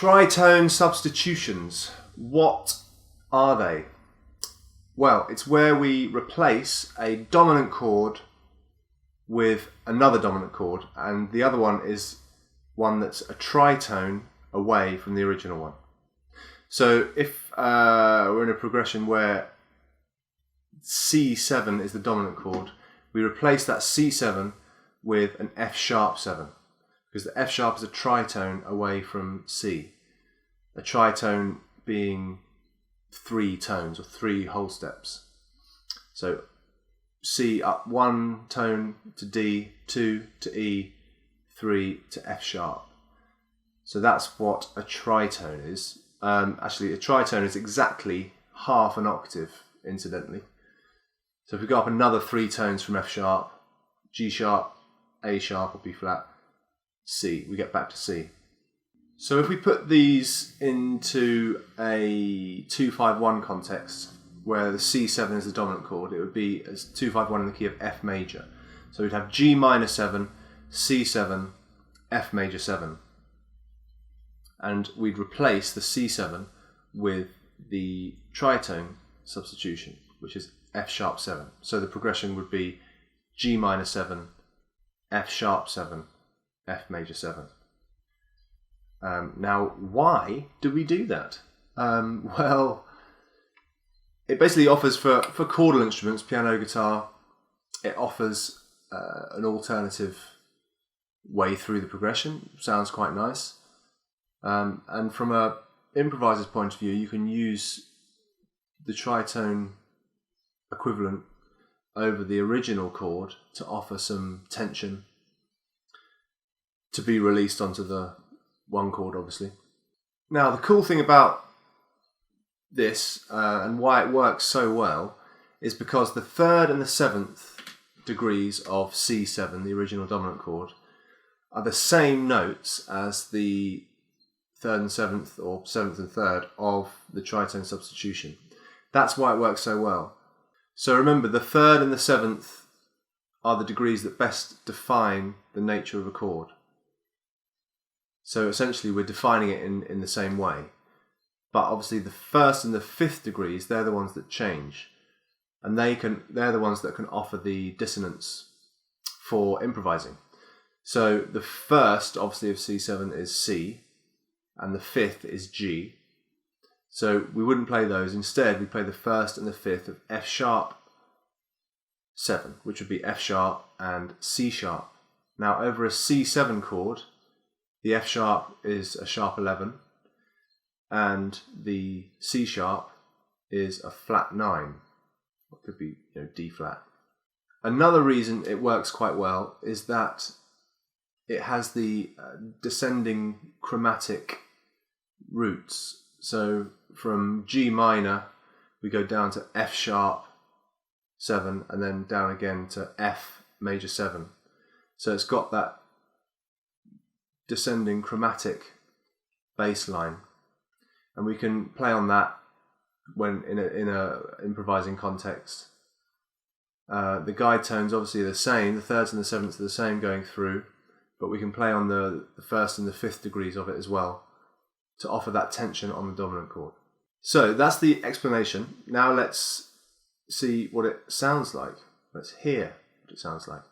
Tritone substitutions. What are they? Well, it's where we replace a dominant chord with another dominant chord, and the other one is one that's a tritone away from the original one. So if we're in a progression where C7 is the dominant chord, we replace that C7 with an F sharp 7, because the F sharp is a tritone away from C. A tritone being 3 tones or 3 whole steps. So C up 1 tone to D, 2 to E, 3 to F sharp. So that's what a tritone is. Actually, a tritone is exactly half an octave, incidentally. So if we go up another 3 tones from F sharp, G sharp, A sharp or B flat, C, we get back to C. So if we put these into a 2-5-1 context, where the C7 is the dominant chord, it would be as 2-5-1 in the key of F major. So we'd have G minor 7, C7, F major 7. And we'd replace the C7 with the tritone substitution, which is F sharp 7. So the progression would be G minor 7, F sharp 7, F major 7. Now, why do we do that? Well, it basically offers for chordal instruments, piano, guitar, it offers an alternative way through the progression. Sounds quite nice. And from a improviser's point of view, you can use the tritone equivalent over the original chord to offer some tension to be released onto the one chord, obviously. Now, the cool thing about this and why it works so well is because the 3rd and the 7th degrees of C7, the original dominant chord, are the same notes as the 3rd and 7th or 7th and 3rd of the tritone substitution. That's why it works so well. So remember, the 3rd and the 7th are the degrees that best define the nature of a chord. So essentially we're defining it in the same way. But obviously the 1st and the 5th degrees, they're the ones that change. And they're the ones that can offer the dissonance for improvising. So the 1st, obviously, of C7 is C, and the 5th is G. So we wouldn't play those. Instead, we play the 1st and the 5th of F sharp 7, which would be F sharp and C sharp. Now, over a C7 chord, the F sharp is a sharp 11, and the C sharp is a flat 9. It could be, D flat. Another reason it works quite well is that it has the descending chromatic roots. So from G minor, we go down to F sharp 7, and then down again to F major 7. So it's got that descending chromatic bass line, and we can play on that when in a improvising context. The guide tones obviously are the same, the 3rds and the 7ths are the same going through, but we can play on the 1st and the 5th degrees of it as well to offer that tension on the dominant chord. So that's the explanation. Now let's see what it sounds like. Let's hear what it sounds like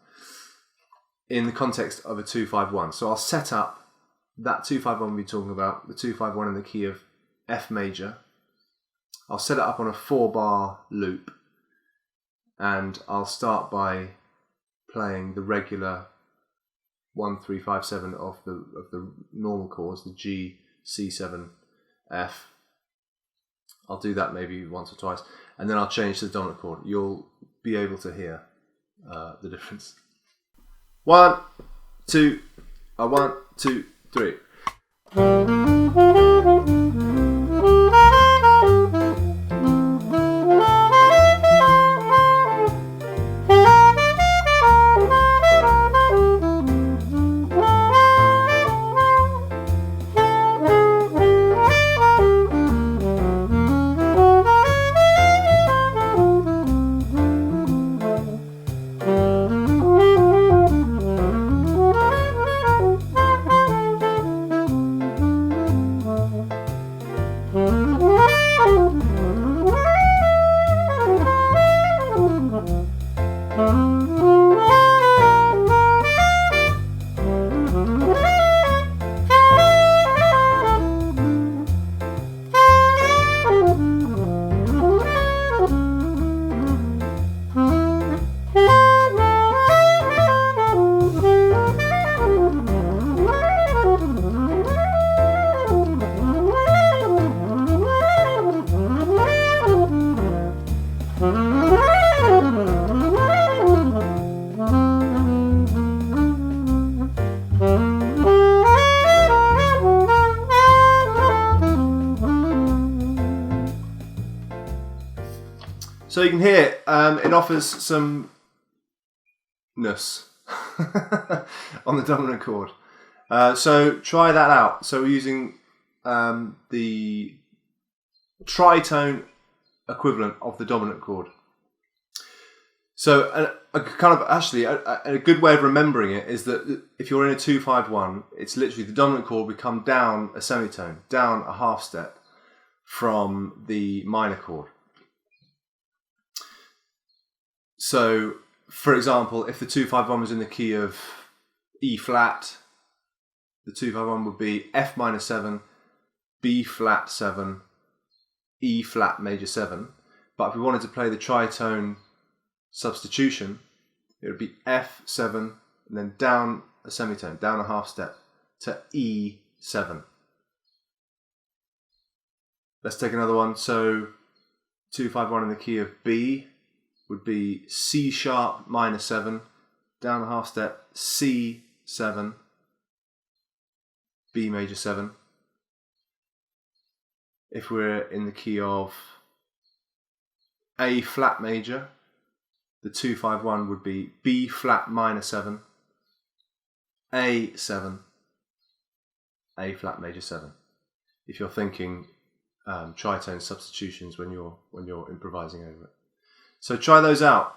in the context of a 2-5-1. So I'll set up that 2-5-1 we'll be talking about, the 2-5-1 in the key of F major. I'll set it up on a 4-bar loop, and I'll start by playing the regular 1, 3, 5, 7 of the normal chords, the G, C7, F. I'll do that maybe once or twice, and then I'll change to the dominant chord. You'll be able to hear the difference. 1, 2, 1, 2, 3. So you can hear it offers some ness on the dominant chord. So try that out. So we're using the tritone equivalent of the dominant chord. So a good way of remembering it is that if you're in a 2-5-1, it's literally the dominant chord would come down a semitone, down a half step from the minor chord. So, for example, if the 2-5-1 was in the key of E flat, the 2-5-1 would be F minor 7, B flat 7, E flat major 7. But if we wanted to play the tritone substitution, it would be F7 and then down a semitone, down a half step to E7. Let's take another one. So 2-5-1 in the key of B would be C sharp minor 7, down a half step, C7, B major 7. If we're in the key of A flat major, the 2-5-1 would be B flat minor 7, A7, A flat major 7. If you're thinking tritone substitutions when you're improvising over it. So try those out.